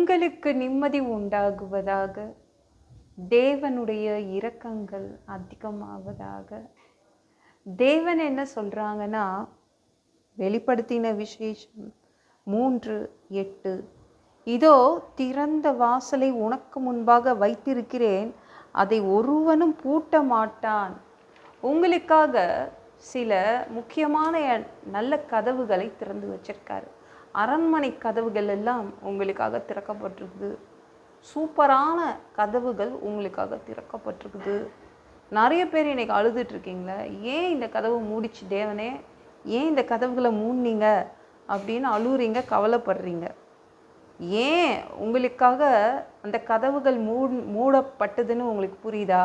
உங்களுக்கு நிம்மதி உண்டாகுவதாக. தேவனுடைய இரக்கங்கள் அதிகமாவதாக. தேவன் என்ன சொல்றாங்கன்னா, வெளிப்படுத்தின விசேஷம் 3:8, இதோ திறந்த வாசலை உனக்கு முன்பாக வைத்திருக்கிறேன், அதை ஒருவனும் பூட்ட மாட்டான். உங்களுக்காக சில முக்கியமான நல்ல கதவுகளை திறந்து வச்சிருக்காரு. அரண்மனை கதவுகள் எல்லாம் உங்களுக்காக திறக்கப்பட்டிருக்குது. சூப்பரான கதவுகள் உங்களுக்காக திறக்கப்பட்டிருக்குது. நிறைய பேர் இன்னைக்கு அழுதுட்டு இருக்கீங்களே, ஏன் இந்த கதவு மூடிச்சு தேவனே, ஏன் இந்த கதவுகளை மூடினீங்க அப்படின்னு அழுறீங்க, கவலைப்படுறீங்க. ஏன் உங்களுக்காக அந்த கதவுகள் மூடப்பட்டதுன்னு உங்களுக்கு புரியுதா?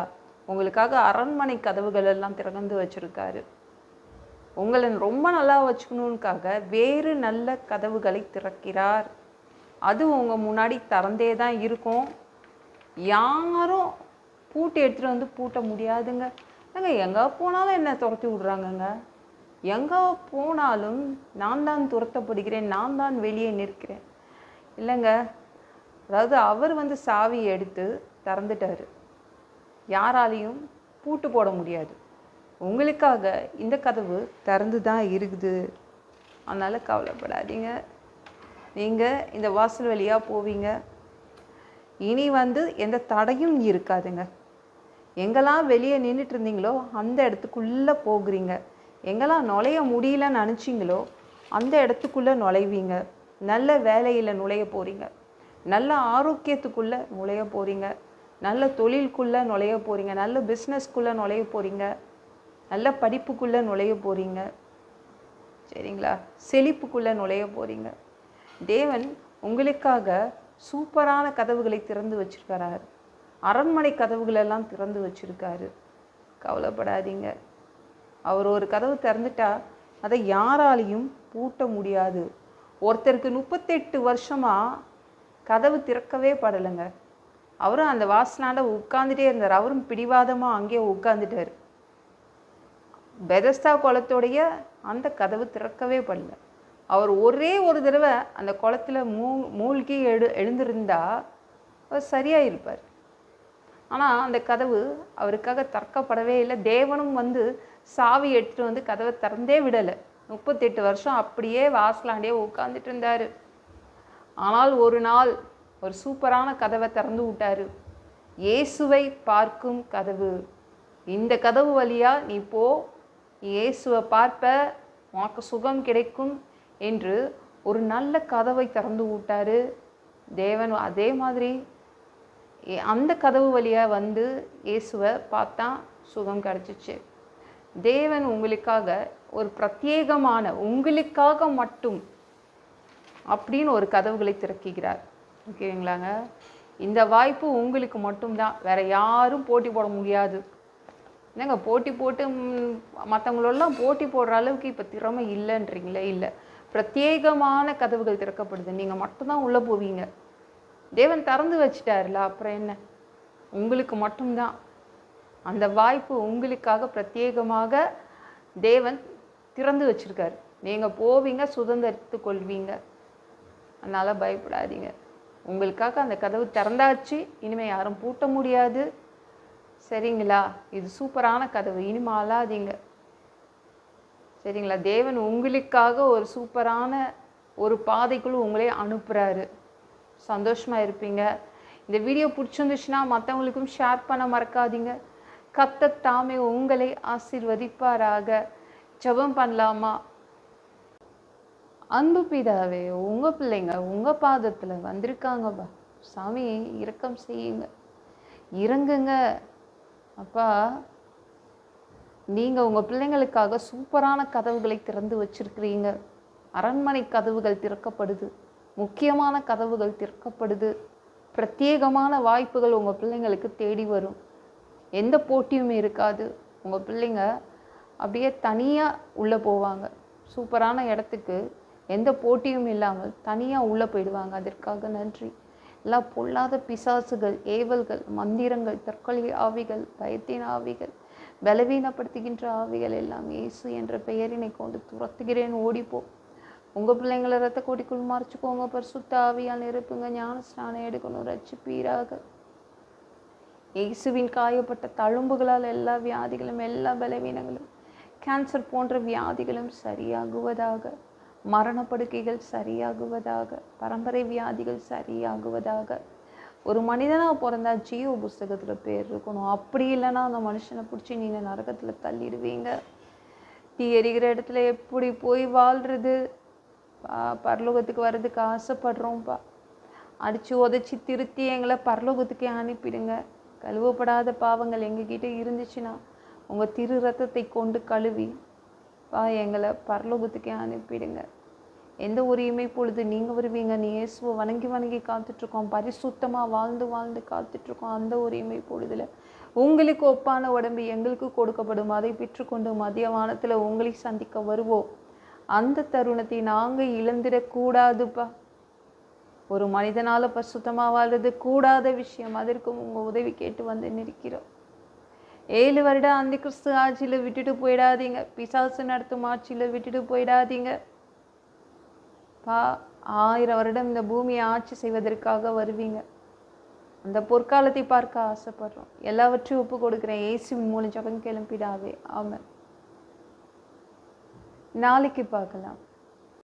உங்களுக்காக அரண்மனை கதவுகள் எல்லாம் திறந்து வச்சிருக்காரு. உங்களை ரொம்ப நல்லா வச்சுக்கணுக்காக வேறு நல்ல கதவுகளை திறக்கிறார். அது உங்கள் முன்னாடி திறந்தே தான் இருக்கும். யாரும் பூட்டு எடுத்துகிட்டு வந்து பூட்ட முடியாதுங்க. ஏங்க எங்கே போனாலும் என்ன துரத்தி விட்றாங்கங்க. எங்கே போனாலும் நான் தான் துரத்தப்படுகிறேன், நான் தான் வெளியே நிற்கிறேன். இல்லைங்க, அதாவது அவர் வந்து சாவி எடுத்து திறந்துட்டார். யாராலையும் பூட்டு போட முடியாது. உங்களுக்காக இந்த கதவு திறந்து தான் இருக்குது. அதனால் கவலைப்படாதீங்க. நீங்கள் இந்த வாசல் வழியாக போவீங்க. இனி வந்து எந்த தடையும் இருக்காதுங்க. எங்கெல்லாம் வெளியே நின்றுட்டு இருந்தீங்களோ அந்த இடத்துக்குள்ளே போகிறீங்க. எங்கெல்லாம் நுழைய முடியலன்னு நினச்சிங்களோ அந்த இடத்துக்குள்ளே நுழைவீங்க. நல்ல வேலையில் நுழைய போகிறீங்க, நல்ல ஆரோக்கியத்துக்குள்ளே நுழைய போகிறீங்க, நல்ல தொழிலுக்குள்ளே நுழைய போகிறீங்க, நல்ல பிஸ்னஸ்க்குள்ளே நுழைய போகிறீங்க, நல்ல படிப்புக்குள்ளே நுழைய போகிறீங்க. சரிங்களா? செழிப்புக்குள்ளே நுழைய போகிறீங்க. தேவன் உங்களுக்காக சூப்பரான கதவுகளை திறந்து வச்சிருக்கிறார். அரண்மனை கதவுகளெல்லாம் திறந்து வச்சிருக்காரு. கவலைப்படாதீங்க. அவர் ஒரு கதவு திறந்துட்டா அதை யாராலையும் பூட்ட முடியாது. ஒருத்தருக்கு 38 வருஷமாக கதவு திறக்கவே படலைங்க. அவரும் அந்த வாசனால உட்காந்துட்டே இருந்தார். அவரும் பிடிவாதமாக அங்கேயே உட்காந்துட்டார். பெதஸ்தா குளத்தோடைய அந்த கதவு திறக்கவே படல. அவர் ஒரே ஒரு தடவை அந்த குளத்தில் மூழ்கி எழுந்திருந்தா அவர் சரியாக இருப்பார். ஆனால் அந்த கதவு அவருக்காக திறக்கப்படவே இல்லை. தேவனும் வந்து சாவி எடுத்துகிட்டு வந்து கதவை திறந்தே விடலை. 38 வருஷம் அப்படியே வாசலாண்டே உட்காந்துட்டு இருந்தார். ஆனால் ஒரு நாள் ஒரு சூப்பரான கதவை திறந்து விட்டார். இயேசுவை பார்க்கும் கதவு. இந்த கதவு வழியாக நீ போ, இயேசுவை பார்ப்ப, உனக்கு சுகம் கிடைக்கும் என்று ஒரு நல்ல கதவை திறந்து விட்டார் தேவன். அதே மாதிரி அந்த கதவு வழியாக வந்து இயேசுவை பார்த்தா சுகம் கிடச்சிச்சு. தேவன் உங்களுக்காக ஒரு பிரத்யேகமான, உங்களுக்காக மட்டும் அப்படின்னு ஒரு கதவுகளை திறக்கிறார். ஓகேங்களாங்க? இந்த வாய்ப்பு உங்களுக்கு மட்டும்தான், வேற யாரும் போட்டி போட முடியாது. என்னங்க போட்டி போட்டு மற்றவங்களெல்லாம் போட்டி போடுற அளவுக்கு இப்போ திறமை இல்லைன்றீங்களே? இல்லை, பிரத்யேகமான கதவுகள் திறக்கப்படுது. நீங்கள் மட்டும்தான் உள்ளே போவீங்க. தேவன் திறந்து வச்சிட்டாருல, அப்புறம் என்ன? உங்களுக்கு மட்டும்தான் அந்த வாய்ப்பு. உங்களுக்காக பிரத்யேகமாக தேவன் திறந்து வச்சிருக்காரு. நீங்கள் போவீங்க, சுதந்திரத்து கொள்வீங்க. அதனால் பயப்படாதீங்க. உங்களுக்காக அந்த கதவு திறந்தாச்சு. இனிமேல் யாரும் பூட்ட முடியாது. சரிங்களா? இது சூப்பரான கதவு. இனிமேல் அழாதீங்க. சரிங்களா? தேவன் உங்களுக்காக ஒரு சூப்பரான ஒரு பாதைக்குள்ள உங்களே அனுப்புகிறாரு. சந்தோஷமாக இருப்பீங்க. இந்த வீடியோ பிடிச்சிருந்துச்சுன்னா மற்றவங்களுக்கும் ஷேர் பண்ண மறக்காதீங்க. கர்த்தர் தாமே உங்களை ஆசீர்வதிப்பாராக. ஜெபம் பண்ணலாமா? அன்பு பிதாவே, உங்கள் பிள்ளைங்க உங்கள் பாதத்தில் வந்திருக்காங்கப்பா. சாமி இரக்கம் செய்யுங்க, இறங்குங்க அப்பா. நீங்கள் உங்கள் பிள்ளைங்களுக்காக சூப்பரான கதவுகளை திறந்து வச்சிருக்கிறீங்க. அரண்மனை கதவுகள் திறக்கப்படுது, முக்கியமான கதவுகள் திறக்கப்படுது. பிரத்யேகமான வாய்ப்புகள் உங்கள் பிள்ளைங்களுக்கு தேடி வரும். எந்த போட்டியும் இருக்காது. உங்கள் பிள்ளைங்க அப்படியே தனியாக உள்ளே போவாங்க. சூப்பரான இடத்துக்கு எந்த போட்டியும் இல்லாமல் தனியாக உள்ளே போயிடுவாங்க. அதற்காக நன்றி. எல்லா பொல்லாத பிசாசுகள், ஏவல்கள், மந்திரங்கள், தற்கொலை ஆவிகள், பயத்தின் ஆவிகள், பலவீனப்படுத்துகின்ற ஆவிகள் எல்லாம் இயேசு என்ற பெயரினை கொண்டு துரத்துகிறேன். ஓடிப்போ, உங்கள் பிள்ளைங்களை ரத்த கோட்டிக்குள் மறைச்சிக்கோங்க. பரிசுத்த ஆவியால் நிரப்புங்க. ஞான ஸ்நானம் எடுக்கணும். ரட்சிப்பீராக. இயேசுவின் காயப்பட்ட தழும்புகளால் எல்லா வியாதிகளும், எல்லா பலவீனங்களும், கேன்சர் போன்ற வியாதிகளும் சரியாகுவதாக. மரணப்படுக்கைகள் சரியாகுவதாக. பரம்பரை வியாதிகள் சரியாகுவதாக. ஒரு மனிதனாக பிறந்தா ஜீவ புஸ்தகத்தில் பேர் இருக்கணும். அப்படி இல்லைன்னா அந்த மனுஷனை பிடிச்சி நீங்கள் நரகத்தில் தள்ளிடுவீங்க. தீ எரிகிற இடத்துல எப்படி போய் வாழ்கிறது? பரலோகத்துக்கு வர்றதுக்கு ஆசைப்படுறோம்ப்பா. அடித்து உதச்சி திருத்தி எங்களை பரலோகத்துக்கே அனுப்பிடுங்க. கழுவப்படாத பாவங்கள் எங்ககிட்ட இருந்துச்சுன்னா உங்கள் திரு ரத்தத்தை கொண்டு கழுவி எங்களை பரலோகத்துக்கே அனுப்பிடுங்க. எந்த ஒரு இமைப்பொழுது நீங்கள் வருவீங்க, நீ இயேசுவை வணங்கி வணங்கி காத்துட்ருக்கோம், பரிசுத்தமாக வாழ்ந்து வாழ்ந்து காத்துட்ருக்கோம். அந்த ஒரு இமைப்பொழுதில் உங்களுக்கு ஒப்பான உடம்பு எங்களுக்கு கொடுக்கப்படும். அதை பெற்றுக்கொண்டு மதிய வானத்தில் உங்களை சந்திக்க வருவோம். அந்த தருணத்தை நாங்கள் இழந்துடக்கூடாதுப்பா. ஒரு மனிதனால் பரிசுத்தமாக வாழ்றது கூடாத விஷயம். அதற்கும் உங்கள் உதவி கேட்டு வந்து நிற்கிறோம். 7 வருடம் அந்த கிறிஸ்து ஆட்சியில் விட்டுட்டு போயிடாதீங்க. பிசாசு நடத்தும் ஆட்சியில் விட்டுட்டு போயிடாதீங்க. 1000 வருடம் இந்த பூமியை ஆட்சி செய்வதற்காக வருவீங்க. அந்த பொற்காலத்தை பார்க்க ஆசைப்படுறோம். எல்லாவற்றையும் ஒப்பு கொடுக்குறேன். இயேசுவின் மூலம் ஜெபம் கேளும் பிதாவே. ஆமென். நாளைக்கு பார்க்கலாம்.